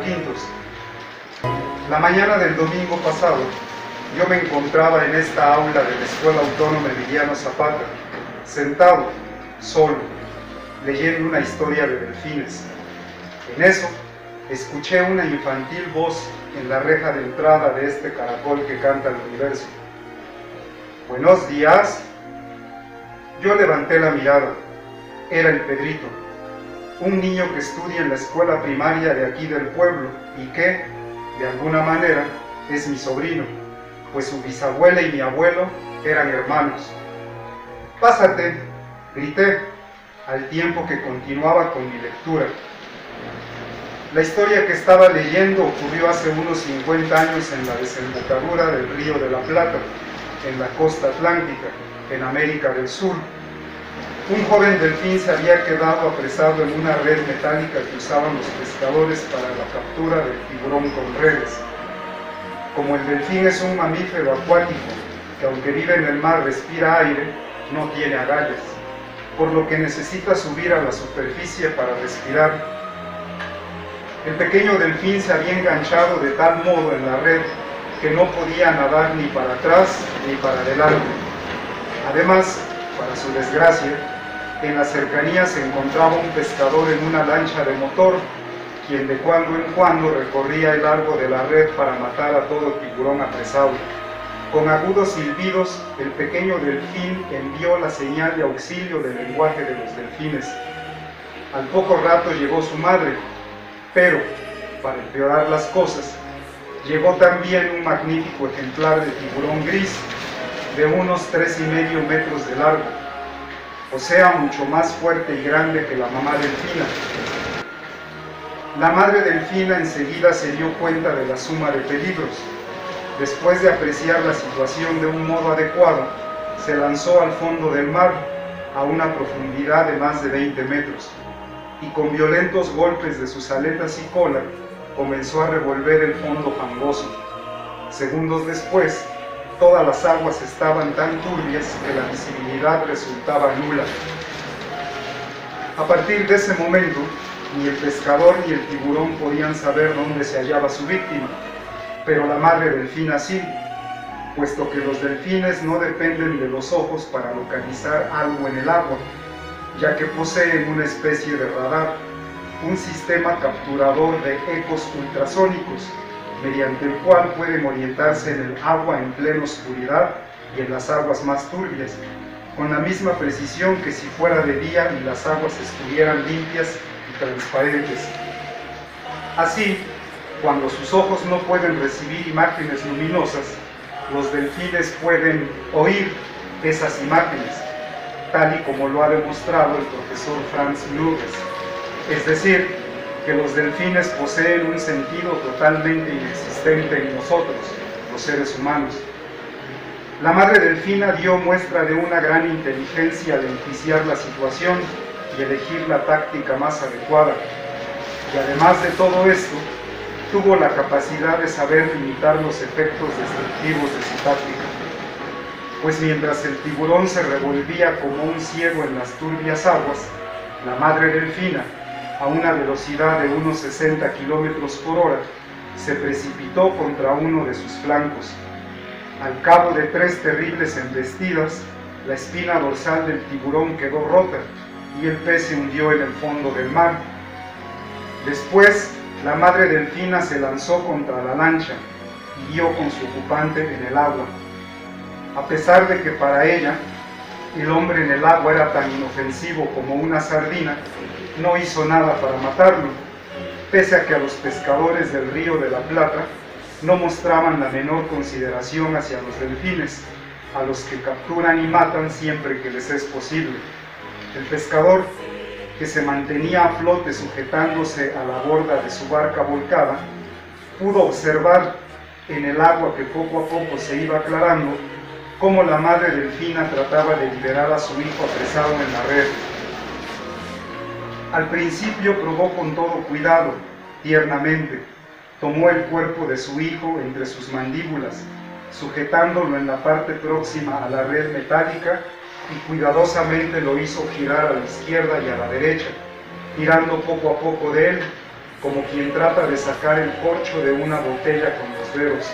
Pintos. La mañana del domingo pasado, yo me encontraba en esta aula de la Escuela Autónoma Emiliano Zapata, sentado, solo, leyendo una historia de delfines. En eso, escuché una infantil voz en la reja de entrada de este caracol que canta el universo. «Buenos días». Yo levanté la mirada. Era el Pedrito, un niño que estudia en la escuela primaria de aquí del pueblo y que, de alguna manera, es mi sobrino, pues su bisabuela y mi abuelo eran hermanos. «Pásate», grité, al tiempo que continuaba con mi lectura. La historia que estaba leyendo ocurrió hace unos 50 años en la desembocadura del Río de la Plata, en la costa atlántica, en América del Sur. Un joven delfín se había quedado apresado en una red metálica que usaban los pescadores para la captura del tiburón con redes. Como el delfín es un mamífero acuático que, aunque vive en el mar, respira aire, no tiene agallas, por lo que necesita subir a la superficie para respirar. El pequeño delfín se había enganchado de tal modo en la red que no podía nadar ni para atrás ni para adelante. Además, para su desgracia, en la cercanía se encontraba un pescador en una lancha de motor, quien de cuando en cuando recorría el largo de la red para matar a todo tiburón apresado. Con agudos silbidos, el pequeño delfín envió la señal de auxilio del lenguaje de los delfines. Al poco rato llegó su madre, pero, para empeorar las cosas, llegó también un magnífico ejemplar de tiburón gris, de unos 3,5 metros de largo, o sea, mucho más fuerte y grande que la mamá delfina. La madre delfina enseguida se dio cuenta de la suma de peligros. Después de apreciar la situación de un modo adecuado, se lanzó al fondo del mar, a una profundidad de más de 20 metros, y con violentos golpes de sus aletas y cola, comenzó a revolver el fondo fangoso. Segundos después, todas las aguas estaban tan turbias que la visibilidad resultaba nula. A partir de ese momento, ni el pescador ni el tiburón podían saber dónde se hallaba su víctima, pero la madre delfina sí, puesto que los delfines no dependen de los ojos para localizar algo en el agua, ya que poseen una especie de radar, un sistema capturador de ecos ultrasónicos, mediante el cual pueden orientarse en el agua en plena oscuridad y en las aguas más turbias, con la misma precisión que si fuera de día y las aguas estuvieran limpias y transparentes. Así, cuando sus ojos no pueden recibir imágenes luminosas, los delfines pueden oír esas imágenes, tal y como lo ha demostrado el profesor Franz Luges. Es decir, que los delfines poseen un sentido totalmente inexistente en nosotros, los seres humanos. La madre delfina dio muestra de una gran inteligencia al enjuiciar la situación y elegir la táctica más adecuada. Y además de todo esto, tuvo la capacidad de saber limitar los efectos destructivos de su táctica. Pues mientras el tiburón se revolvía como un ciego en las turbias aguas, la madre delfina, a una velocidad de unos 60 kilómetros por hora, se precipitó contra uno de sus flancos. Al cabo de 3 terribles embestidas, la espina dorsal del tiburón quedó rota y el pez se hundió en el fondo del mar. Después, la madre delfina se lanzó contra la lancha y dio con su ocupante en el agua. A pesar de que para ella, el hombre en el agua era tan inofensivo como una sardina, no hizo nada para matarlo, pese a que a los pescadores del Río de la Plata no mostraban la menor consideración hacia los delfines, a los que capturan y matan siempre que les es posible. El pescador, que se mantenía a flote sujetándose a la borda de su barca volcada, pudo observar en el agua que poco a poco se iba aclarando cómo la madre delfina trataba de liberar a su hijo apresado en la red. Al principio probó con todo cuidado, tiernamente, tomó el cuerpo de su hijo entre sus mandíbulas, sujetándolo en la parte próxima a la red metálica, y cuidadosamente lo hizo girar a la izquierda y a la derecha, tirando poco a poco de él, como quien trata de sacar el corcho de una botella con los dedos.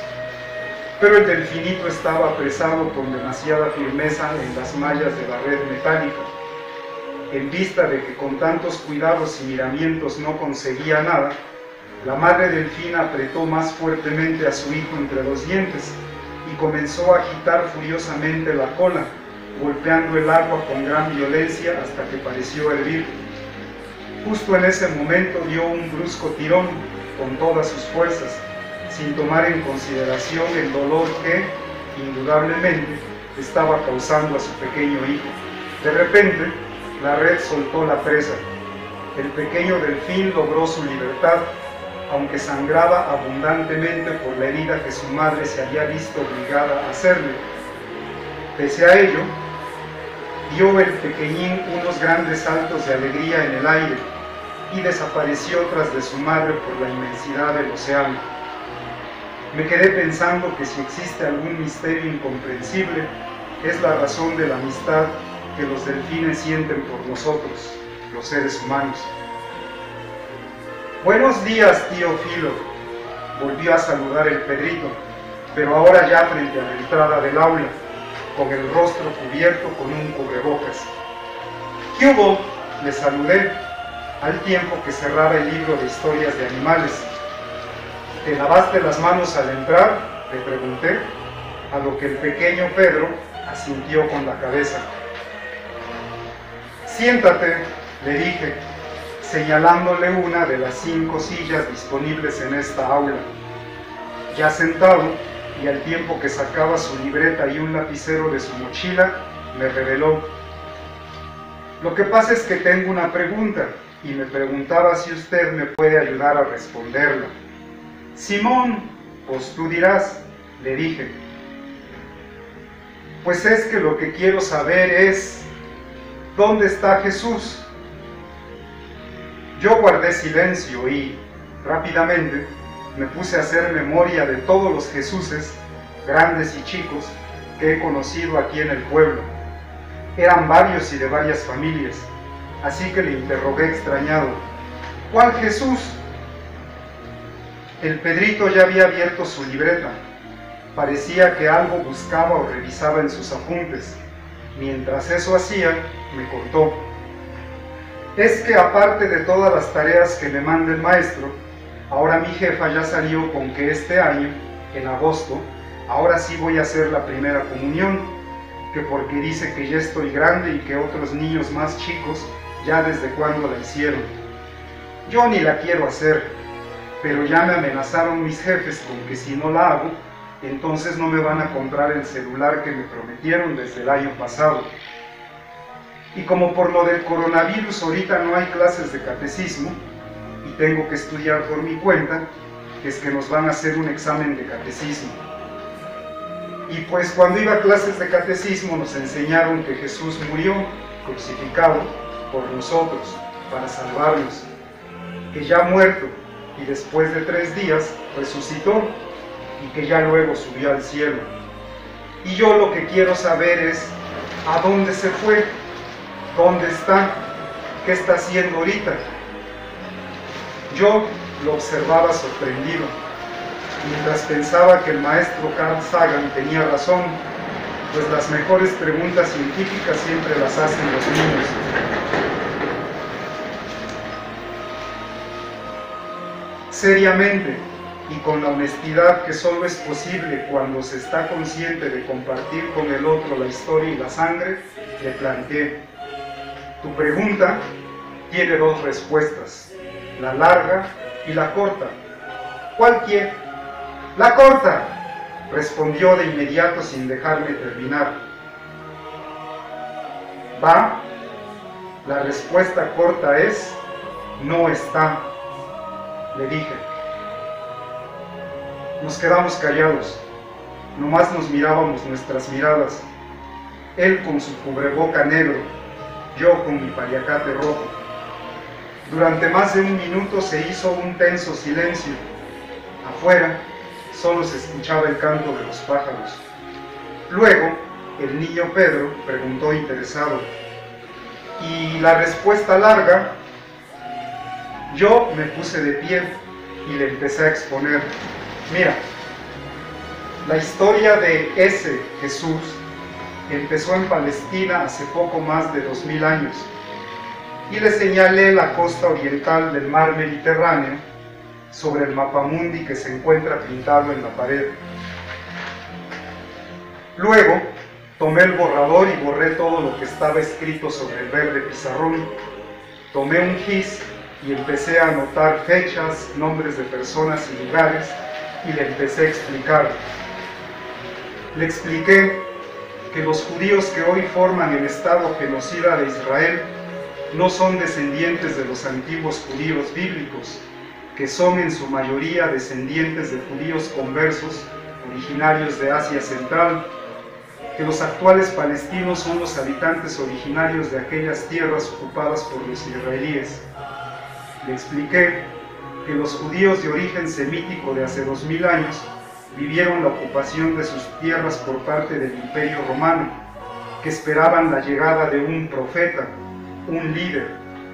Pero el delfinito estaba apresado con demasiada firmeza en las mallas de la red metálica. En vista de que con tantos cuidados y miramientos no conseguía nada, la madre delfín apretó más fuertemente a su hijo entre los dientes y comenzó a agitar furiosamente la cola, golpeando el agua con gran violencia hasta que pareció hervir. Justo en ese momento dio un brusco tirón con todas sus fuerzas, sin tomar en consideración el dolor que, indudablemente, estaba causando a su pequeño hijo. De repente, la red soltó la presa. El pequeño delfín logró su libertad, aunque sangraba abundantemente por la herida que su madre se había visto obligada a hacerle. Pese a ello, dio el pequeñín unos grandes saltos de alegría en el aire y desapareció tras de su madre por la inmensidad del océano. Me quedé pensando que si existe algún misterio incomprensible, es la razón de la amistad que los delfines sienten por nosotros, los seres humanos. Buenos días, tío Filo, volvió a saludar el Pedrito, pero ahora ya frente a la entrada del aula, con el rostro cubierto con un cubrebocas. ¿Qué hubo?, le saludé, al tiempo que cerraba el libro de historias de animales. ¿Te lavaste las manos al entrar?, le pregunté, a lo que el pequeño Pedro asintió con la cabeza. Siéntate, le dije, señalándole una de las 5 sillas disponibles en esta aula. Ya sentado, y al tiempo que sacaba su libreta y un lapicero de su mochila, me reveló: lo que pasa es que tengo una pregunta, y me preguntaba si usted me puede ayudar a responderla. Simón, pues tú dirás, le dije. Pues es que lo que quiero saber es, ¿dónde está Jesús? Yo guardé silencio y, rápidamente, me puse a hacer memoria de todos los Jesuses, grandes y chicos, que he conocido aquí en el pueblo. Eran varios y de varias familias, así que le interrogué extrañado: ¿cuál Jesús? El Pedrito ya había abierto su libreta. Parecía que algo buscaba o revisaba en sus apuntes. Mientras eso hacía, me contó: es que aparte de todas las tareas que me manda el maestro, ahora mi jefa ya salió con que este año, en agosto, ahora sí voy a hacer la primera comunión, que porque dice que ya estoy grande y que otros niños más chicos ya desde cuando la hicieron. Yo ni la quiero hacer, pero ya me amenazaron mis jefes con que si no la hago, entonces no me van a comprar el celular que me prometieron desde el año pasado. Y como por lo del coronavirus ahorita no hay clases de catecismo, y tengo que estudiar por mi cuenta, es que nos van a hacer un examen de catecismo. Y pues cuando iba a clases de catecismo nos enseñaron que Jesús murió crucificado por nosotros, para salvarnos, que ya muerto y después de 3 días resucitó y que ya luego subió al cielo. Y yo lo que quiero saber es, ¿a dónde se fue? ¿Dónde está? ¿Qué está haciendo ahorita? Yo lo observaba sorprendido, mientras pensaba que el maestro Carl Sagan tenía razón, pues las mejores preguntas científicas siempre las hacen los niños. Seriamente, y con la honestidad que solo es posible cuando se está consciente de compartir con el otro la historia y la sangre, le planteé: tu pregunta tiene 2 respuestas, la larga y la corta. ¿Cuál quiere? ¡La corta!, respondió de inmediato sin dejarme terminar. ¿Va? La respuesta corta es: no está, le dije. Nos quedamos callados, nomás nos mirábamos nuestras miradas, él con su cubreboca negro, yo con mi paliacate rojo. Durante más de 1 minuto se hizo un tenso silencio. Afuera solo se escuchaba el canto de los pájaros. Luego, el niño Pedro preguntó interesado: ¿y la respuesta larga? Yo me puse de pie y le empecé a exponer: mira, la historia de ese Jesús empezó en Palestina hace poco más de 2000 años, y le señalé la costa oriental del mar Mediterráneo sobre el mapamundi que se encuentra pintado en la pared. Luego tomé el borrador y borré todo lo que estaba escrito sobre el verde pizarrón. Tomé un gis y empecé a anotar fechas, nombres de personas y lugares, y le empecé a explicar. Le expliqué que los judíos que hoy forman el Estado genocida de Israel no son descendientes de los antiguos judíos bíblicos, que son en su mayoría descendientes de judíos conversos originarios de Asia Central, que los actuales palestinos son los habitantes originarios de aquellas tierras ocupadas por los israelíes. Le expliqué que los judíos de origen semítico de hace 2000 años vivieron la ocupación de sus tierras por parte del Imperio Romano, que esperaban la llegada de un profeta, un líder,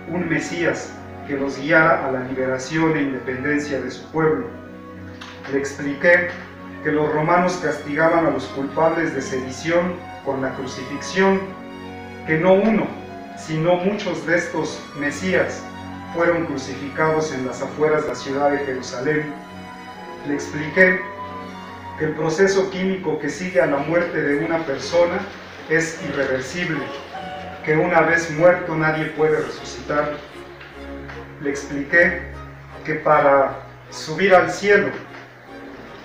un Mesías, que los guiara a la liberación e independencia de su pueblo. Le expliqué que los romanos castigaban a los culpables de sedición con la crucifixión, que no uno, sino muchos de estos Mesías fueron crucificados en las afueras de la ciudad de Jerusalén. Le expliqué que el proceso químico que sigue a la muerte de una persona es irreversible, que una vez muerto nadie puede resucitar. Le expliqué que para subir al cielo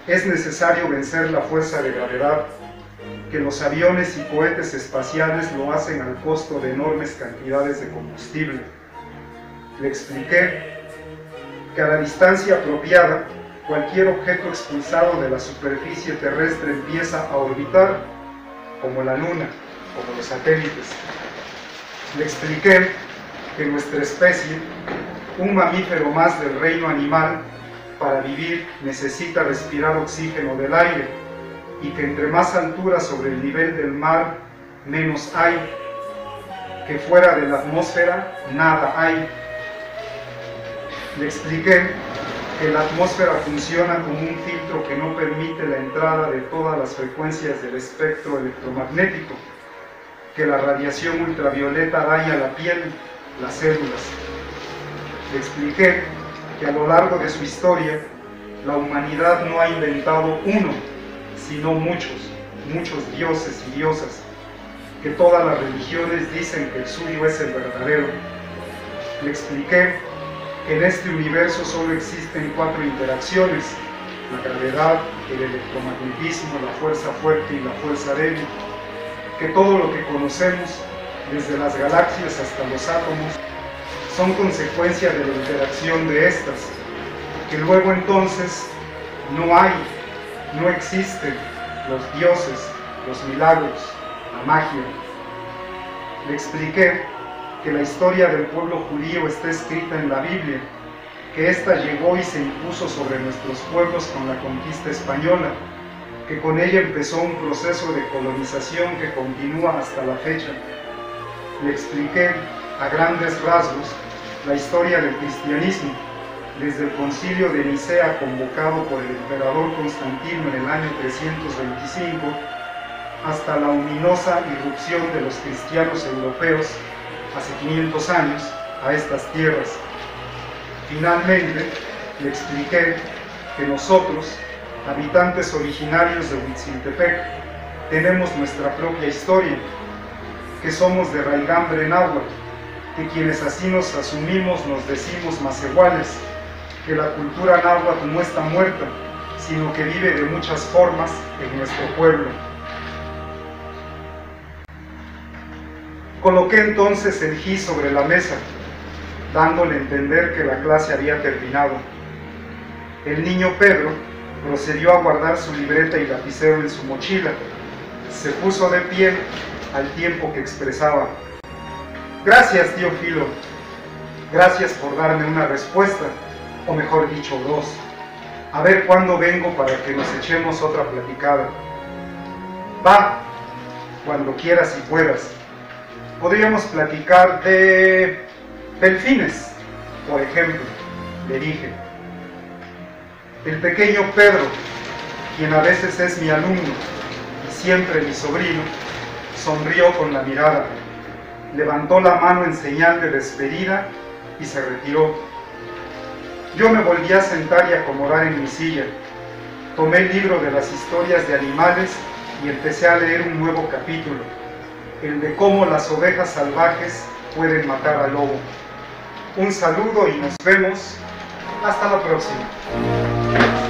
es necesario vencer la fuerza de gravedad, que los aviones y cohetes espaciales lo hacen al costo de enormes cantidades de combustible. Le expliqué que a la distancia apropiada, cualquier objeto expulsado de la superficie terrestre empieza a orbitar, como la Luna, como los satélites. Le expliqué que nuestra especie, un mamífero más del reino animal, para vivir necesita respirar oxígeno del aire, y que entre más altura sobre el nivel del mar, menos hay, que fuera de la atmósfera nada hay. Le expliqué que la atmósfera funciona como un filtro que no permite la entrada de todas las frecuencias del espectro electromagnético, que la radiación ultravioleta daña la piel, las células. Le expliqué que a lo largo de su historia, la humanidad no ha inventado uno, sino muchos dioses y diosas, que todas las religiones dicen que el suyo es el verdadero. Le expliqué que en este universo solo existen 4 interacciones: la gravedad, el electromagnetismo, la fuerza fuerte y la fuerza débil, que todo lo que conocemos, desde las galaxias hasta los átomos, son consecuencia de la interacción de estas, que luego entonces no existen los dioses, los milagros, la magia. Le expliqué que la historia del pueblo judío está escrita en la Biblia, que ésta llegó y se impuso sobre nuestros pueblos con la conquista española, que con ella empezó un proceso de colonización que continúa hasta la fecha. Le expliqué a grandes rasgos la historia del cristianismo, desde el concilio de Nicea convocado por el emperador Constantino en el año 325, hasta la ominosa irrupción de los cristianos europeos hace 500 años a estas tierras. Finalmente, le expliqué que nosotros, habitantes originarios de Huitziltepec, tenemos nuestra propia historia, que somos de raigambre náhuatl, que quienes así nos asumimos nos decimos macehuales, que la cultura náhuatl no está muerta, sino que vive de muchas formas en nuestro pueblo. Coloqué entonces el gis sobre la mesa, dándole a entender que la clase había terminado. El niño Pedro procedió a guardar su libreta y lapicero en su mochila. Se puso de pie al tiempo que expresaba: gracias, tío Filo, gracias por darme una respuesta, o mejor dicho, 2. A ver cuándo vengo para que nos echemos otra platicada. Va, cuando quieras y puedas. Podríamos platicar de delfines, por ejemplo. le dije. El pequeño Pedro, quien a veces es mi alumno y siempre mi sobrino, sonrió con la mirada, levantó la mano en señal de despedida y se retiró. Yo me volví a sentar y acomodar en mi silla. Tomé el libro de las historias de animales y empecé a leer un nuevo capítulo, el de cómo las ovejas salvajes pueden matar al lobo. Un saludo y nos vemos. Hasta la próxima.